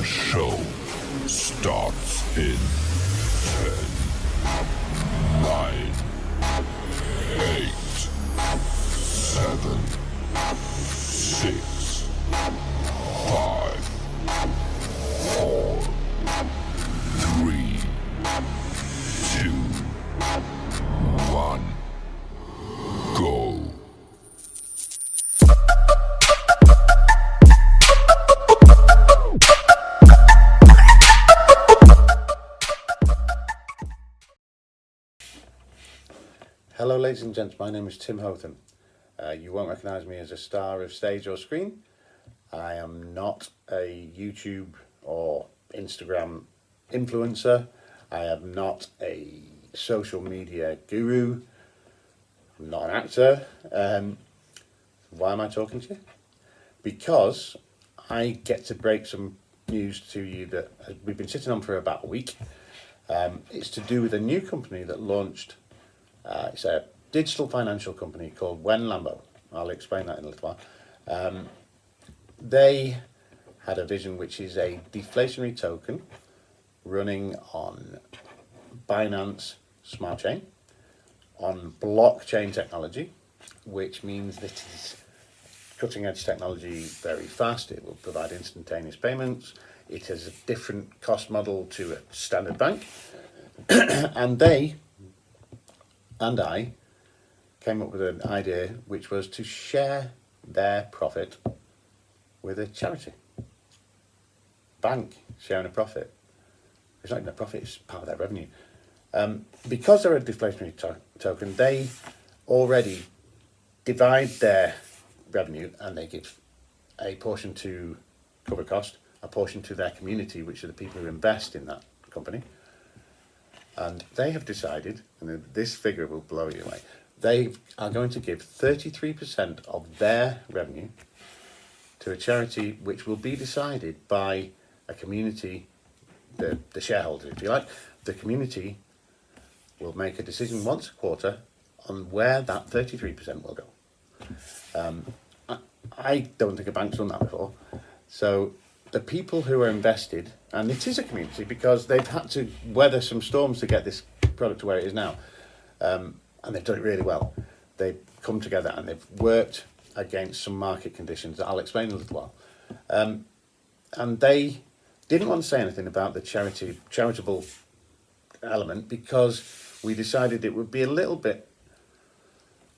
show starts in 10, 9, 8, 7, 6, 5, 4, 3, 2, 1, go. Hello ladies and gents, my name is Tim Houghton. You won't recognise me as a star of stage or screen. I am not a YouTube or Instagram influencer. I am not a social media guru. I'm not an actor. Why am I talking to you? Because I get to break some news to you that we've been sitting on for about a week. It's to do with a new company that launched. It's a digital financial company called WenLambo. I'll explain that in a little while. They had a vision which is a deflationary token running on Binance Smart Chain, on blockchain technology, which means that it's cutting edge technology, very fast. It will provide instantaneous payments. It has a different cost model to a standard bank. And they and I came up with an idea which was to share their profit with a charity. Bank sharing a profit. It's not even a profit, it's part of their revenue. Because they're a deflationary token, they already divide their revenue and they give a portion to cover cost, a portion to their community, which are the people who invest in that company. And they have decided, and this figure will blow you away, they are going to give 33% of their revenue to a charity which will be decided by a community, the shareholders, if you like. The community will make a decision once a quarter on where that 33% will go. I don't think a bank's done that before. So the people who are invested, and it is a community because they've had to weather some storms to get this product to where it is now, and they've done it really well. They've come together and they've worked against some market conditions that I'll explain in a little while. And they didn't want to say anything about the charitable element because we decided it would be a little bit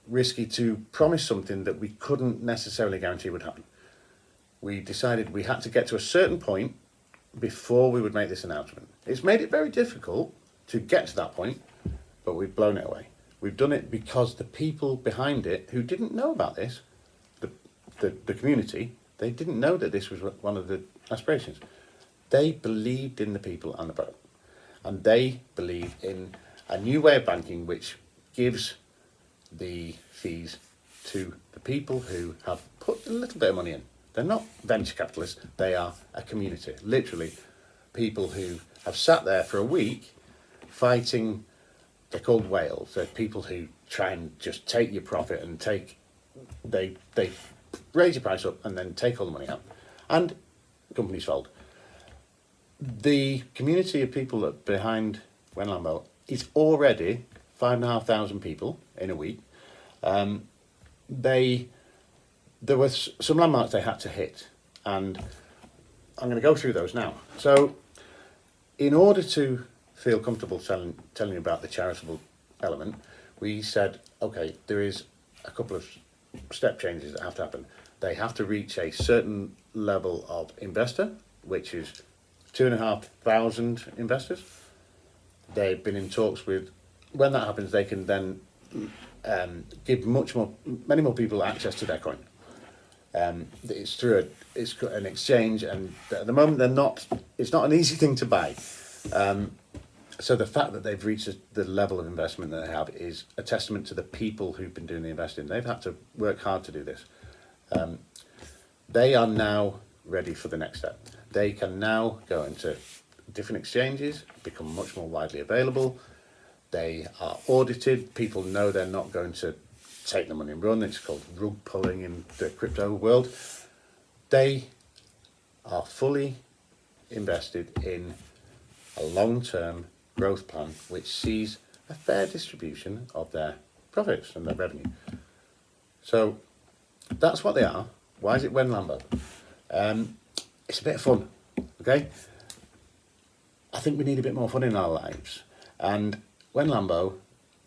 risky to promise something that we couldn't necessarily guarantee would happen. We decided we had to get to a certain point before we would make this announcement. It's made it very difficult to get to that point, but we've blown it away. We've done it because the people behind it who didn't know about this, the community, they didn't know that this was one of the aspirations. They believed in the people and the product. And they believe in a new way of banking which gives the fees to the people who have put a little bit of money in. They're not venture capitalists, they are a community. Literally, people who have sat there for a week fighting, they're called whales. They're people who try and just take your profit and they raise your price up and then take all the money out. And companies fold. The community of people that behind WenLambo is already 5,500 people in a week. There were some landmarks they had to hit, and I'm going to go through those now. So, in order to feel comfortable telling you about the charitable element, we said, okay, there is a couple of step changes that have to happen. They have to reach a certain level of investor, which is 2,500 investors. They've been in talks with, when that happens, they can then give many more people access to their coin. It's through an exchange, and at the moment it's not an easy thing to buy. So the fact that they've reached the level of investment that they have is a testament to the people who've been doing the investing. They've had to work hard to do this. They are now ready for the next step. They can now go into different exchanges, become much more widely available. They are audited. People know they're not going to take the money and run. It's called rug pulling in the crypto world. They are fully invested in a long-term growth plan which sees a fair distribution of their profits and their revenue. So that's what they are. Why is it WenLambo? It's a bit of fun, okay? I think we need a bit more fun in our lives. And WenLambo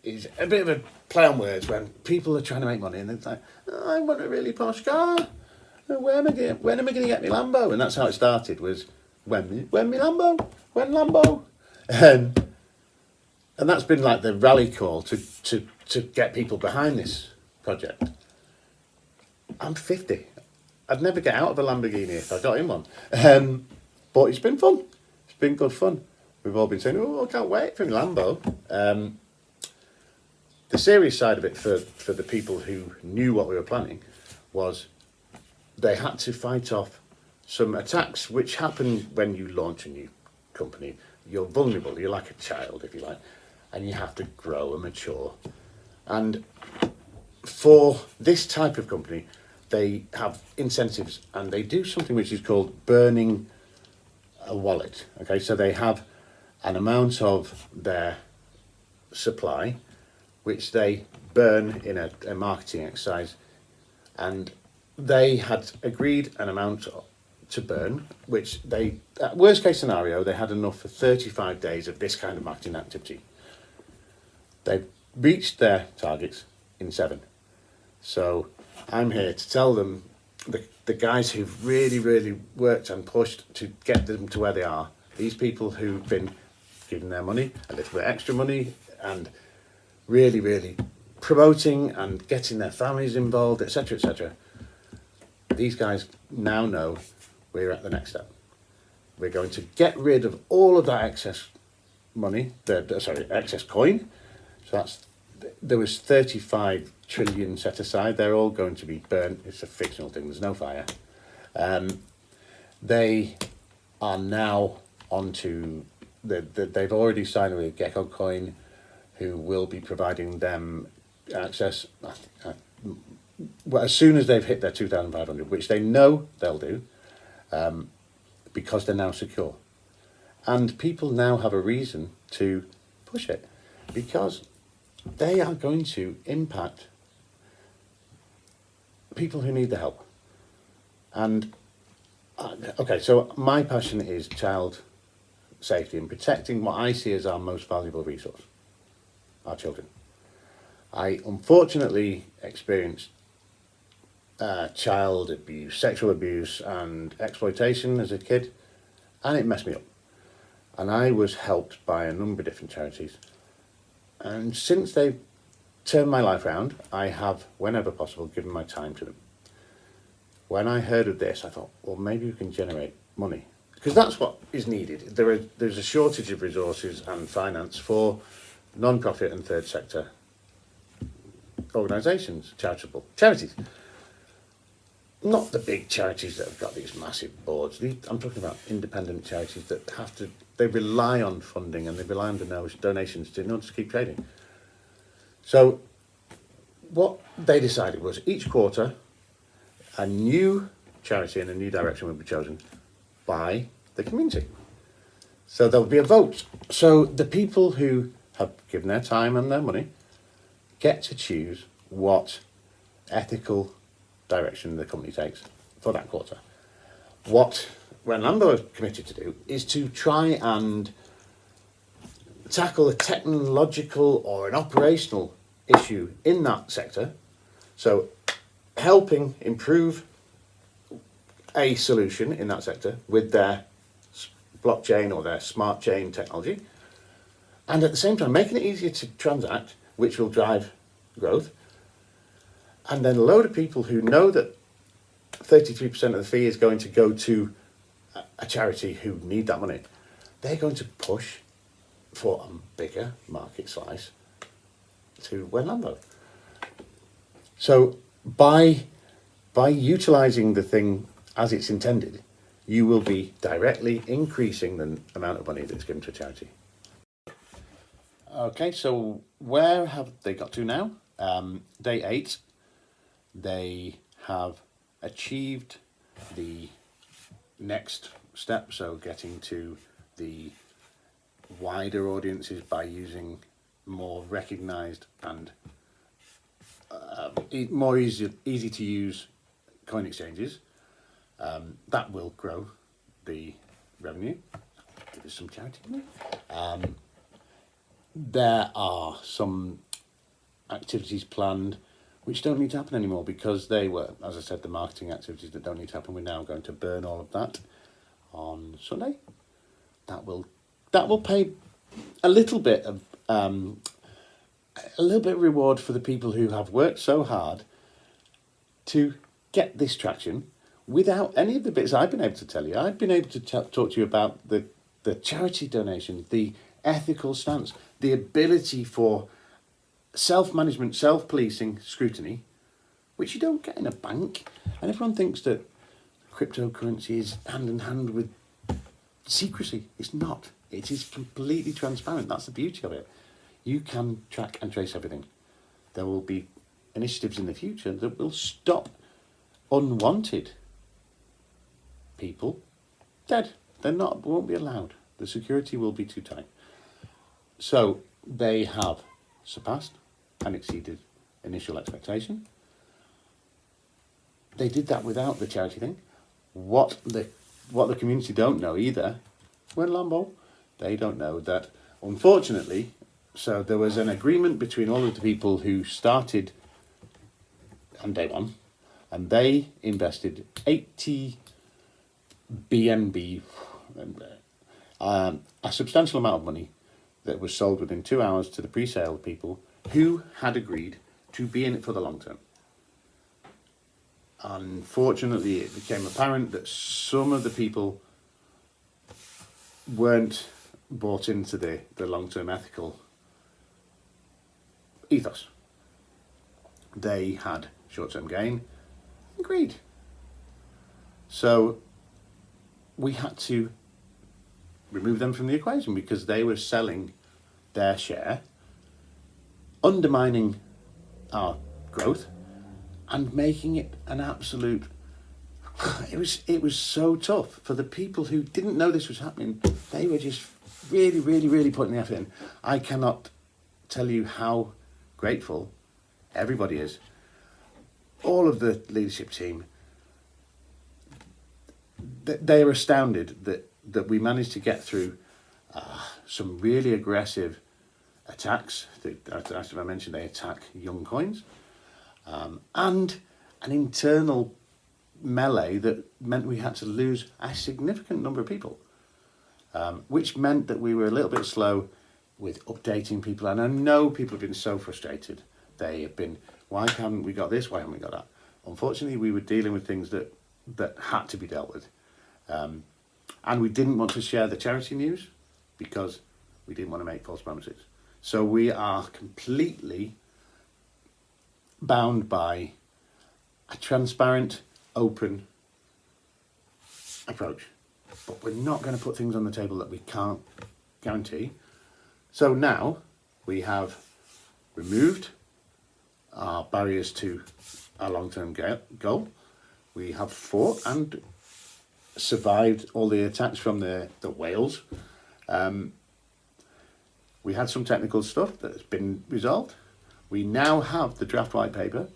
is a bit of a play on words when people are trying to make money and it's like, oh, I want a really posh car. When am I going to get my Lambo? And that's how it started, was when me Lambo? When Lambo? And that's been like the rally call to get people behind this project. I'm 50. I'd never get out of a Lamborghini if I got in one. But it's been fun. It's been good fun. We've all been saying, oh, I can't wait for my Lambo. The serious side of it for the people who knew what we were planning was they had to fight off some attacks which happen when you launch a new company. You're vulnerable, you're like a child, if you like, and you have to grow and mature. And for this type of company, they have incentives and they do something which is called burning a wallet. Okay, so they have an amount of their supply which they burn in a marketing exercise, and they had agreed an amount to burn, which they, at worst case scenario, they had enough for 35 days of this kind of marketing activity. They've reached their targets in 7. So I'm here to tell them, the guys who've really, really worked and pushed to get them to where they are, these people who've been giving their money, a little bit extra money, and really, really promoting and getting their families involved, etc., etc. These guys now know we're at the next step. We're going to get rid of all of that excess money, excess coin. So there was 35 trillion set aside. They're all going to be burnt. It's a fictional thing. There's no fire. They are now onto they've already signed with Gecko Coin, who will be providing them access as soon as they've hit their 2,500, which they know they'll do, because they're now secure. And people now have a reason to push it, because they are going to impact people who need the help. And, okay, so my passion is child safety and protecting what I see as our most valuable resource, our children. I unfortunately experienced child abuse, sexual abuse and exploitation as a kid, and it messed me up. And I was helped by a number of different charities. And since they've turned my life around, I have, whenever possible, given my time to them. When I heard of this, I thought, well, maybe we can generate money, because that's what is needed. There's a shortage of resources and finance for non-profit and third sector organisations, charitable charities. Not the big charities that have got these massive boards. I'm talking about independent charities that they rely on funding and they rely on donations in order to keep trading. So what they decided was each quarter a new charity and a new direction would be chosen by the community. So there'll be a vote. So the people who have given their time and their money get to choose what ethical direction the company takes for that quarter. What WenLambo are committed to do is to try and tackle a technological or an operational issue in that sector. So helping improve a solution in that sector with their blockchain or their smart chain technology, and at the same time making it easier to transact, which will drive growth. And then a load of people who know that 33% of the fee is going to go to a charity who need that money, they're going to push for a bigger market slice to WenLambo. So by utilising the thing as it's intended, you will be directly increasing the amount of money that's given to a charity. Okay, so where have they got to now? Day 8, they have achieved the next step, so getting to the wider audiences by using more recognised and more easy to use coin exchanges. That will grow the revenue. Give us some charity money. There are some activities planned which don't need to happen anymore because they were, as I said, the marketing activities that don't need to happen. We're now going to burn all of that on Sunday. That will pay a little bit of reward for the people who have worked so hard to get this traction without any of the bits I've been able to tell you. I've been able to talk to you about the charity donations, the ethical stance, the ability for self-management, self-policing scrutiny, which you don't get in a bank. And everyone thinks that cryptocurrency is hand in hand with secrecy. It's not. It is completely transparent. That's the beauty of it. You can track and trace everything. There will be initiatives in the future that will stop unwanted people dead. Won't be allowed. The security will be too tight. So they have surpassed and exceeded initial expectation. They did that without the charity thing. What the community don't know either, WenLambo, they don't know that, unfortunately, so there was an agreement between all of the people who started on day one, and they invested 80 BNB, a substantial amount of money that was sold within 2 hours to the pre-sale people who had agreed to be in it for the long term. Unfortunately, it became apparent that some of the people weren't bought into the long-term ethical ethos. They had short-term gain and greed. So we had to remove them from the equation because they were selling their share, undermining our growth and making it an absolute... It was so tough for the people who didn't know this was happening. They were just really putting the effort in. I cannot tell you how grateful everybody is. All of the leadership team, they are astounded that we managed to get through some really aggressive attacks. As I mentioned, they attack young coins, and an internal melee that meant we had to lose a significant number of people, which meant that we were a little bit slow with updating people. And I know people have been so frustrated. They have been, why haven't we got this? Why haven't we got that? Unfortunately, we were dealing with things that had to be dealt with. And we didn't want to share the charity news because we didn't want to make false promises. So we are completely bound by a transparent, open approach. But we're not going to put things on the table that we can't guarantee. So now we have removed our barriers to our long-term goal. We have fought and survived all the attacks from the whales. We had some technical stuff that's been resolved. We now have the draft white paper,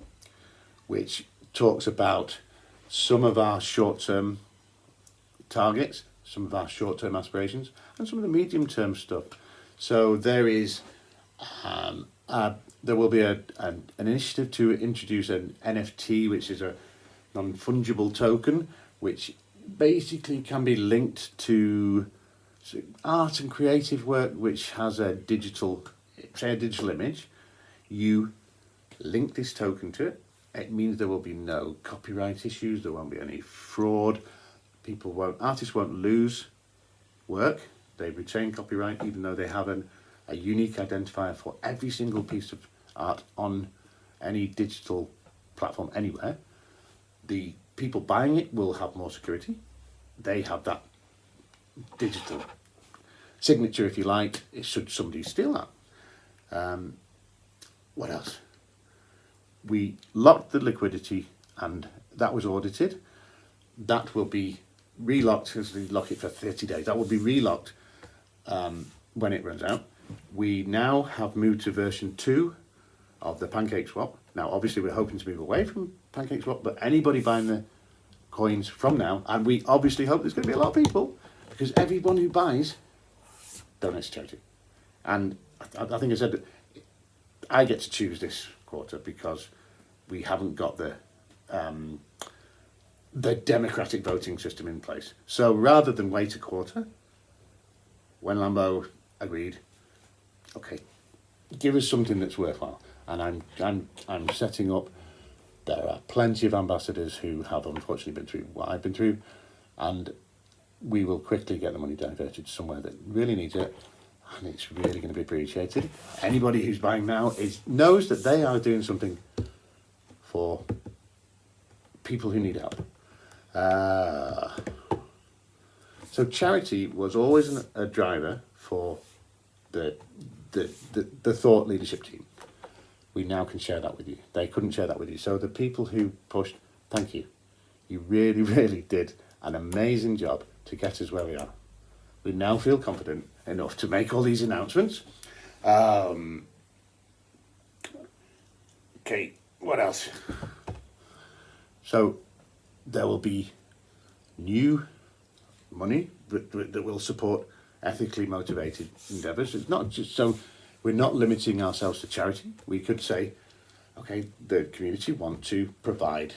which talks about some of our short-term targets, some of our short-term aspirations, and some of the medium-term stuff. So there is, there will be an initiative to introduce an NFT, which is a non-fungible token, which basically can be linked to art and creative work, which has a digital image. You link this token to it. It means there will be no copyright issues. There won't be any fraud. Artists won't lose work. They retain copyright, even though they have a unique identifier for every single piece of art on any digital platform anywhere. The people buying it will have more security. They have that digital signature, if you like, should somebody steal that. What else? We locked the liquidity, and that was audited. That will be relocked, because we lock it for 30 days. That will be relocked when it runs out. We now have moved to version 2 of the Pancake Swap. Now, obviously, we're hoping to move away from Pancake Swap, but anybody buying the coins from now, and we obviously hope there's going to be a lot of people, because everyone who buys donates to charity. And I think I said that I get to choose this quarter because we haven't got the democratic voting system in place. So rather than wait a quarter, WenLambo agreed, okay, give us something that's worthwhile. And I'm setting up. There are plenty of ambassadors who have unfortunately been through what I've been through, and we will quickly get the money diverted somewhere that really needs it, and it's really going to be appreciated. Anybody who's buying now knows that they are doing something for people who need help. So charity was always a driver for the thought leadership team. We now can share that with you. They couldn't share that with you. So the people who pushed, thank you. You really, really did an amazing job to get us where we are. We now feel confident enough to make all these announcements. Okay, what else? So there will be new money that will support ethically motivated endeavours. It's not just so we're not limiting ourselves to charity. We could say, okay, the community want to provide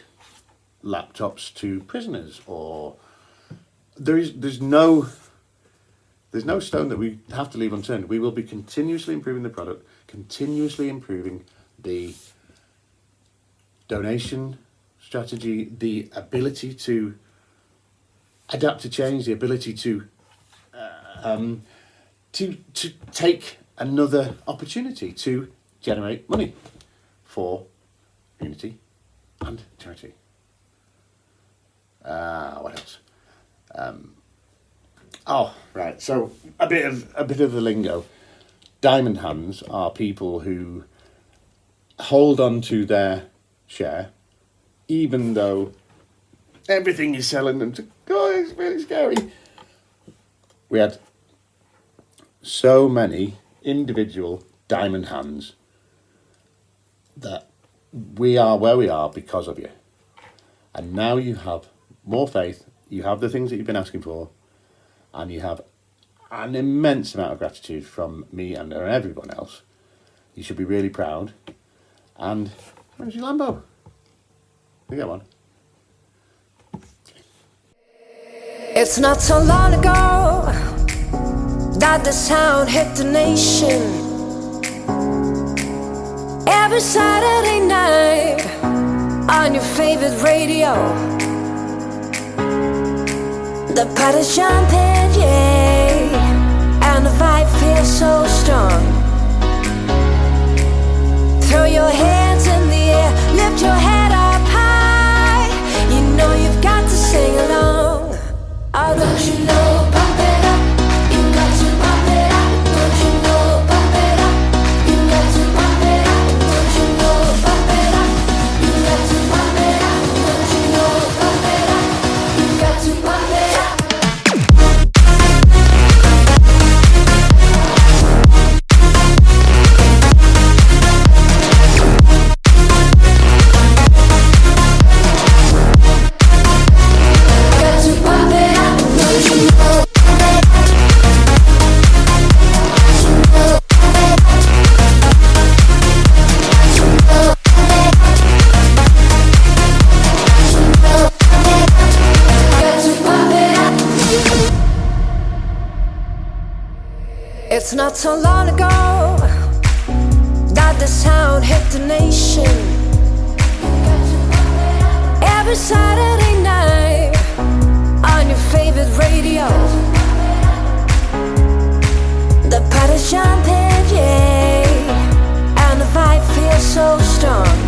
laptops to prisoners, or there's no stone that we have to leave unturned. We will be continuously improving the product, continuously improving the donation strategy, the ability to adapt to change, the ability to take another opportunity to generate money for community and charity. What else? Right. So a bit of the lingo. Diamond hands are people who hold on to their share, even though everything is selling them to. God, it's really scary. We had so many individual diamond hands that we are where we are because of you. And now you have more faith, you have the things that you've been asking for, and you have an immense amount of gratitude from me and everyone else. You should be really proud. And where's your Lambo? You get one. It's not so long ago that the sound hit the nation. Every Saturday night on your favorite radio, the party's jumping, yeah, and the vibe feels so strong. Throw your hands in the air, lift your head up high. You know you've got to sing along. Oh, don't you know, pump it up. You got to pump it up. Don't you know, pump it up. You got to pump it up. Don't you know, pump it up. You got to pump it up. Don't you know, pump it up. You got to pump it up. It's not so long ago that the sound hit the nation. Every Saturday night on your favorite radio, the party's jumping, yeah, and the vibe feels so strong.